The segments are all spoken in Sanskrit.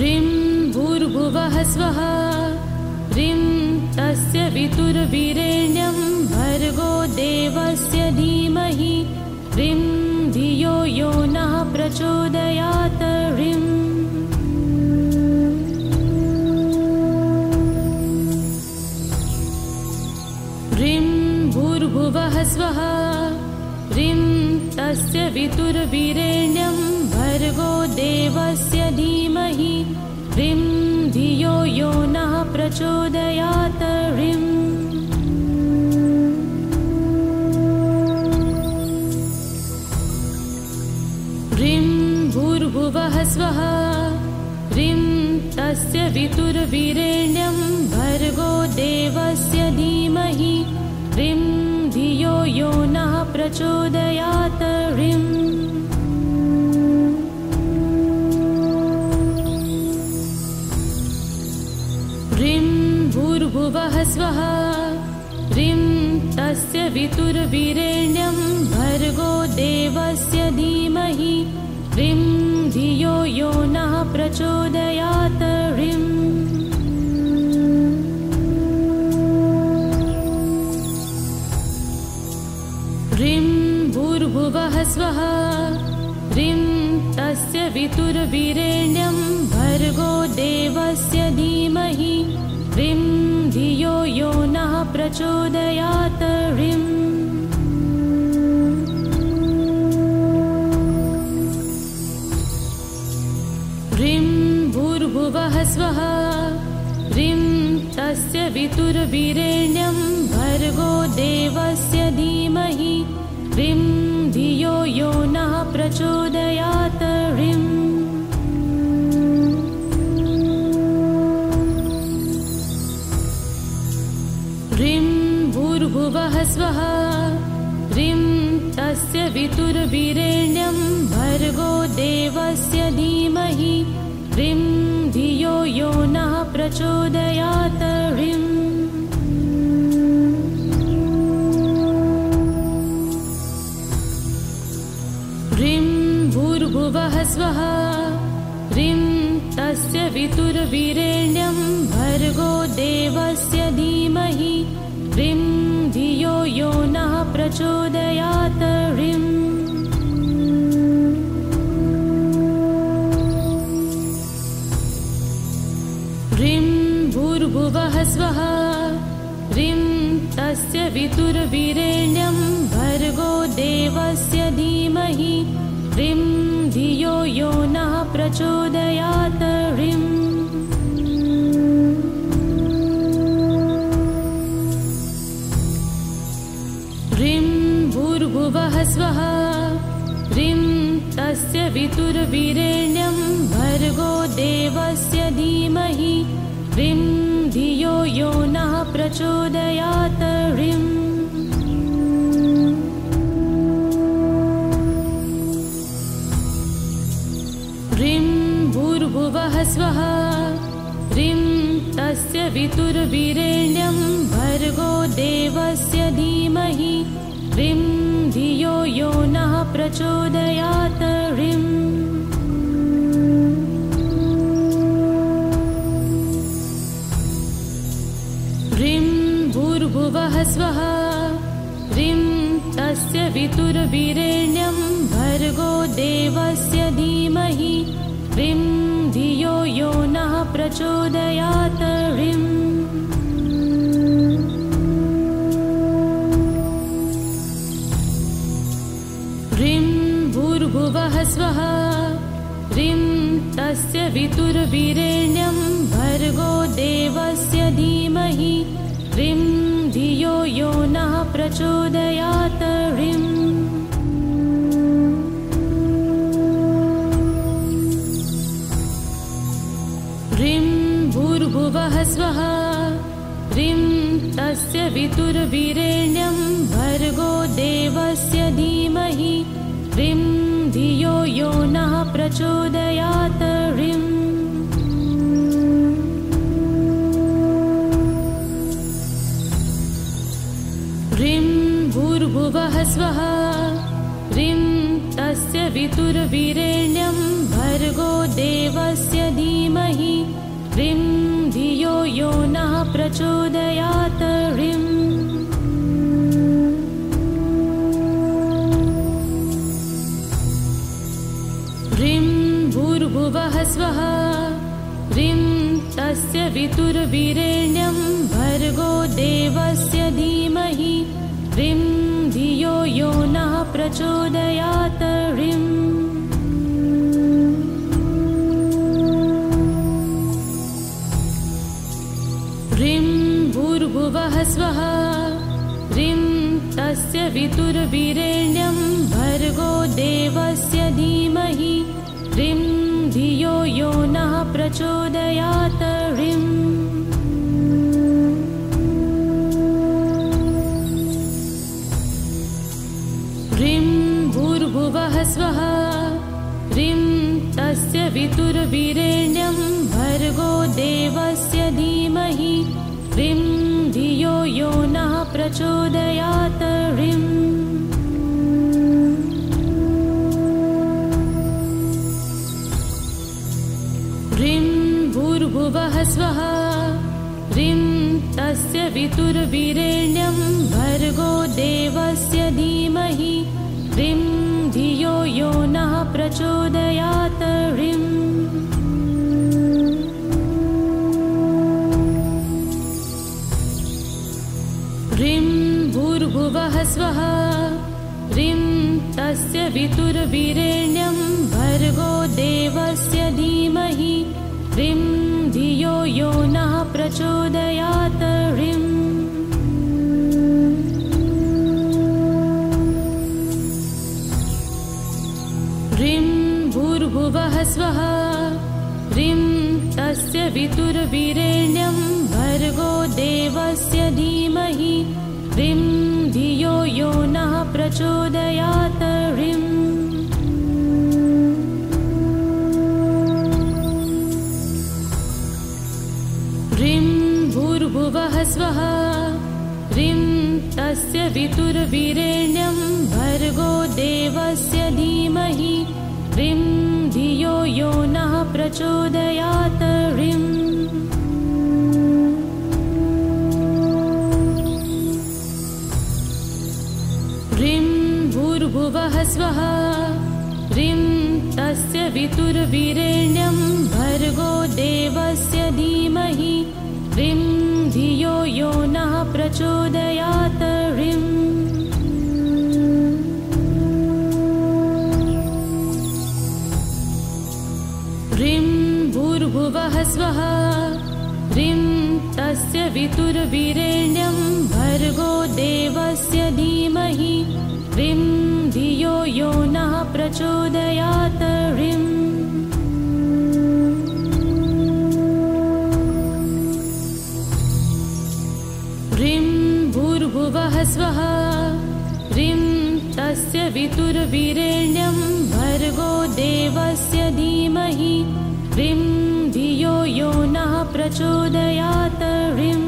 ह्रीं भूर्भुवः स्वः ह्रीं तस्य वितुर्वीरेण्यं भर्गो देवस्य धीमहि ह्रीं धियो यो नः प्रचोदयात् ह्रीं ह्रीं भूर्भुवः स्वः ह्रीं तस्य वितुर्वीरेण्यं भर्गो देवस्य धीमहि ह्रीं धियो यो नः प्रचोदयात् ह्रीं ह्रीं भूर्भुवः स्वः ह्रीं तस्य वितुर्वीरेण्यं भर्गो देवस्य धीमहि ह्रीं धियो यो नः प्रचोदयात् ह्रीं ह्रीं भूर्भुवः स्वः ह्रीं तस्य वितुर्वीरेण्यं भर्गो देवस्य धीमहि ह्रीं धियो यो नः प्रचोदयात् ह्रीं ह्रीं भूर्भुवः स्वः ह्रीं तस्य वितुर्वीरेण्यं भर्गो देवस्य धीमहि ह्रीं धियो यो नः प्रचोदयात् ह्रीं ह्रीं भूर्भुवः स्वः ह्रीं तस्य वितुर्वीरेण्यं भर्गो देवस्य धीमहि ह्रीं धियो यो नः प्रचोदयात् ह्रीं ह्रीं भूर्भुवः स्वः ह्रीं तस्य वितुर्वीरेण्यं भर्गो देवस्य धीमहि ह्रीं धियो यो नः प्रचोदयात् ह्रीं ह्रीं भूर्भुवः स्वः ह्रीं तस्य वितुर्वीरेण्यं भर्गो देवस्य धीमहि ह्रीं धियो यो नः प्रचोदयात् ह्रीं ह्रीं भूर्भुवः स्वः ह्रीं तस्य वितुर्वीरेण्यं भर्गो देवस्य धीमहि ह्रीं धियो यो नः प्रचोदयात् ह्रीं ह्रीं भूर्भुवः स्वः ह्रीं तस्य वितुर्वीरेण्यं भर्गो देवस्य धीमहि ह्रीं धियो यो नः प्रचोदयात् ह्रीं ह्रीं भूर्भुवः स्वः ह्रीं तस्य वितुर्वीरेण्यं भर्गो देवस्य धीमहि ह्रीं धियो यो नः प्रचोदयात् ह्रीं ह्रीं भूर्भुवः स्वः ह्रीं तस्य वितुर्वीरेण्यं भर्गो देवस्य धीमहि ह्रीं धियो यो नः प्रचोदयात् ह्रीं ह्रीं भूर्भुवः स्वः ह्रीं तस्य वितुर्वीरेण्यं भर्गो देवस्य धीमहि ह्रीं धियो यो नः प्रचोदयात् ह्रीं ह्रीं भूर्भुवः स्वः ह्रीं तस्य वितुर्वीरेण्यं भर्गो देवस्य धीमहि ह्रीं धियो यो नः प्रचोदयात् ह्रीं ह्रीं भूर्भुवः स्वः ह्रीं तस्य वितुर्वीरेण्यं भर्गो देवस्य धीमहि ह्रीं धियो यो नः प्रचोदयात् ह्रीं ह्रीं भूर्भुवः स्वः ह्रीं तस्य वितुर्वीरेण्यं भर्गो देवस्य धीमहि ह्रीं धियो यो नः प्रचोदयात् ह्रीं ह्रीं भूर्भुवः स्वः ह्रीं तस्य वितुर्वीरेण्यं भर्गो देवस्य धीमहि ह्रीं धियो यो नः प्रचोदयात् ह्रीं ह्रीं भूर्भुवः स्वः ह्रीं तस्य वितुर्वीरेण्यं भर्गो देवस्य धीमहि ह्रीं धियो यो नः प्रचोदयात् ह्रीं ह्रीं भूर्भुवः स्वः ह्रीं तस्य वितुर्वीरेण्यं भर्गो देवस्य धीमहि ह्रीं धियो यो नः प्रचोदयात् ह्रीं ह्रीं भूर्भुवः स्वः ह्रीं तस्य वितुर्वीरेण्यं भर्गो देवस्य धीमहि ह्रीं धियो यो नः प्रचोदयात् ह्रीं ह्रीं भूर्भुवः स्वः ह्रीं तस्य वितुर्वीरेण्यं भर्गो देवस्य धीमहि ह्रीं धियो यो नः प्रचोदयात् ह्रीं ह्रीं भूर्भुवः स्वः ह्रीं तस्य वितुर्वीरेण्यं भर्गो देवस्य धीमहि ह्रीं धियो यो नः प्रचोदयात् ह्रीं ह्रीं भूर्भुवः स्वः ह्रीं तस्य वितुर्वीरेण्यं भर्गो देवस्य धीमहि ह्रीं धियो यो नः प्रचोदयात् ह्रीं ह्रीं भूर्भुवः स्वः ह्रीं तस्य वितुर्वीरेण्यं भर्गो देवस्य धीमहि ह्रीं धियो यो नः प्रचोदयात् ह्रीं ह्रीं भूर्भुवः स्वः ह्रीं तस्य वितुर्वीरेण्यं भर्गो देवस्य धीमहि ह्रीं धियो यो नः प्रचोदयात् ह्रीं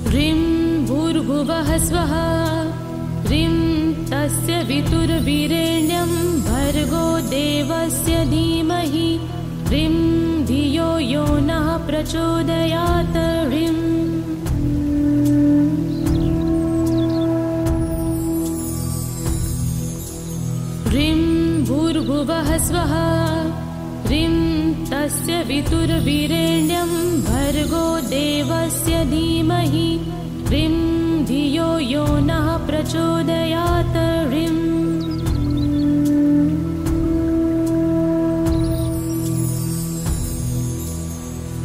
ह्रीं भूर्भुवः स्वः ह्रीं तस्य वितुर्वीरेण्यं भर्गो देवस्य धीमहि ह्रीं धियो यो नः प्रचोदयात् ह्रीं ह्रीं भूर्भुवः स्वः ह्रीं तस्य वितुर्वीरेण्यं भर्गो देवस्य धीमहि ह्रीं धियो यो नः प्रचोदयात् ह्रीं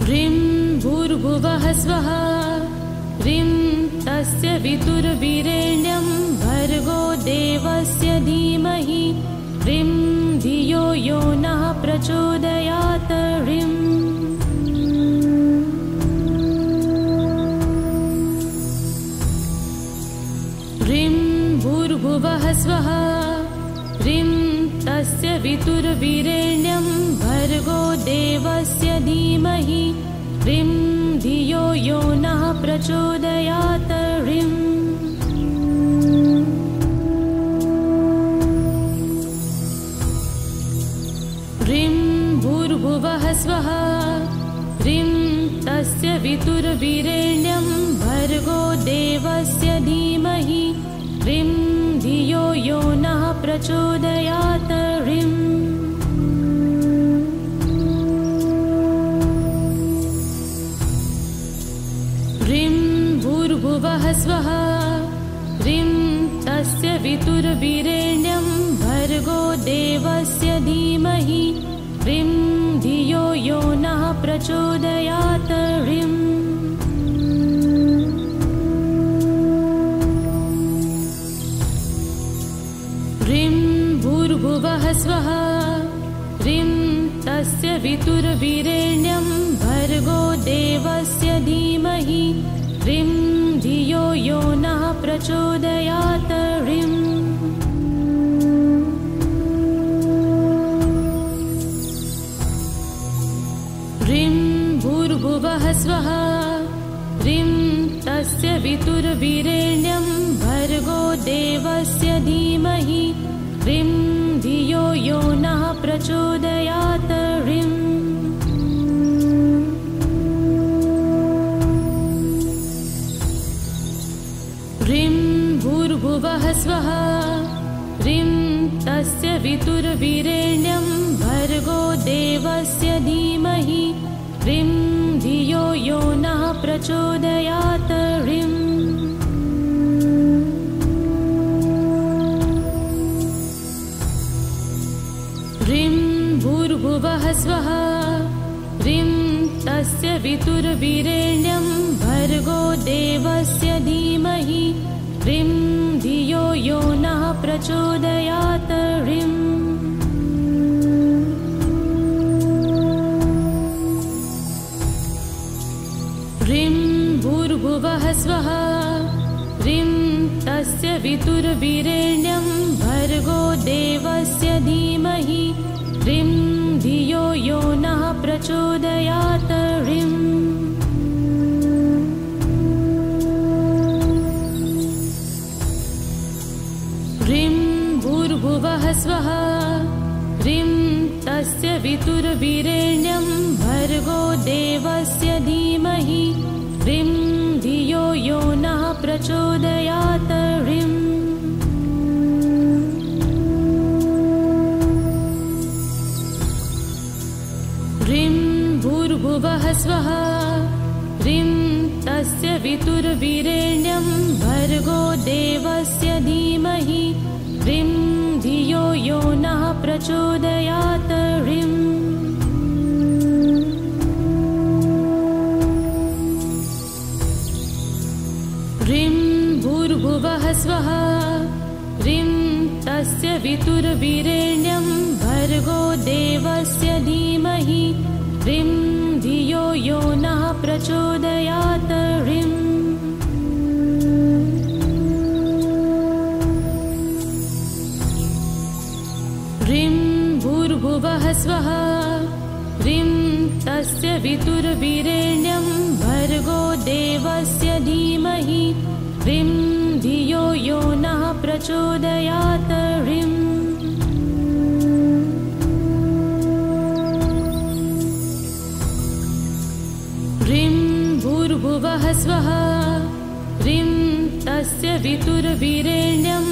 ह्रीं भूर्भुवः स्वः ह्रीं तस्य वितुर्वीरेण्यं भर्गो देवस्य धीमहि ह्रीं धियो यो नः प्रचोदयात् ह्रीं ह्रीं भूर्भुवः स्वः ह्रीं तस्य वितुर्वीरेण्यं भर्गो देवस्य धीमहि ह्रीं धियो यो नः प्रचोदयात् ह्रीं वितुर्वीरेण्यं भर्गो देवस्य धीमहि ह्रीं धियो यो नः प्रचोदयात् ह्रीं ह्रीं भूर्भुवः स्वः ह्रीं तस्य वितुर्वीरेण्यं भर्गो देवस्य धीमहि ह्रीं धियो यो नः प्रचोदयात् ह्रीं ह्रीं भूर्भुवः स्वः ह्रीं तस्य वितुर्वीरेण्यं भर्गो देवस्य धीमहि ह्रीं धियो यो नः प्रचोदयात् ह्रीं ह्रीं भूर्भुवः स्वः ह्रीं तस्य वितुर्वीरेण्यं भर्गो देवस्य धीमहि ह्रीं धियो यो नः प्रचोदयात् ह्रीं ह्रीं भूर्भुवः स्वः ह्रीं तस्य वितुर्वीरेण्यं भर्गो देवस्य धीमहि ह्रीं धियो यो नः प्रचोदयात् ह्रीं ह्रीं भूर्भुवः स्वः ह्रीं तस्य वितुर्वीरेण्यं भर्गो देवस्य धीमहि ह्रीं धियो यो नः प्रचोदयात् ह्रीं ह्रीं भूर्भुवः स्वः ह्रीं तस्य वितुर्वीरेण्यं भर्गो देवस्य धीमहि ह्रीं धियो यो नः प्रचोदयात् ह्रीं ह्रीं भूर्भुवः स्वः ह्रीं तस्य वितुर्वीरेण्यं भर्गो देवस्य धीमहि ह्रीं धियो यो नः प्रचोदयात् ह्रीं ह्रीं भूर्भुवः स्वः ह्रीं तस्य वितुर्वीरेण्यं भर्गो देवस्य धीमहि ह्रीं धियो यो नः प्रचोदयात् ह्रीं ह्रीं भूर्भुवः स्वः ह्रीं तस्य वितुर्वीरेण्यं भर्गो देवस्य धीमहि ह्रीं धियो यो नः प्रचोदयात् ह्रीं ह्रीं भूर्भुवः स्वः ह्रीं तस्य वितुर्वीरेण्यं भर्गो देवस्य धीमहि ह्रीं धियो यो नः प्रचोदयात् ह्रीं ह्रीं भूर्भुवः स्वः ह्रीं तस्य वितुर्वीरेण्यं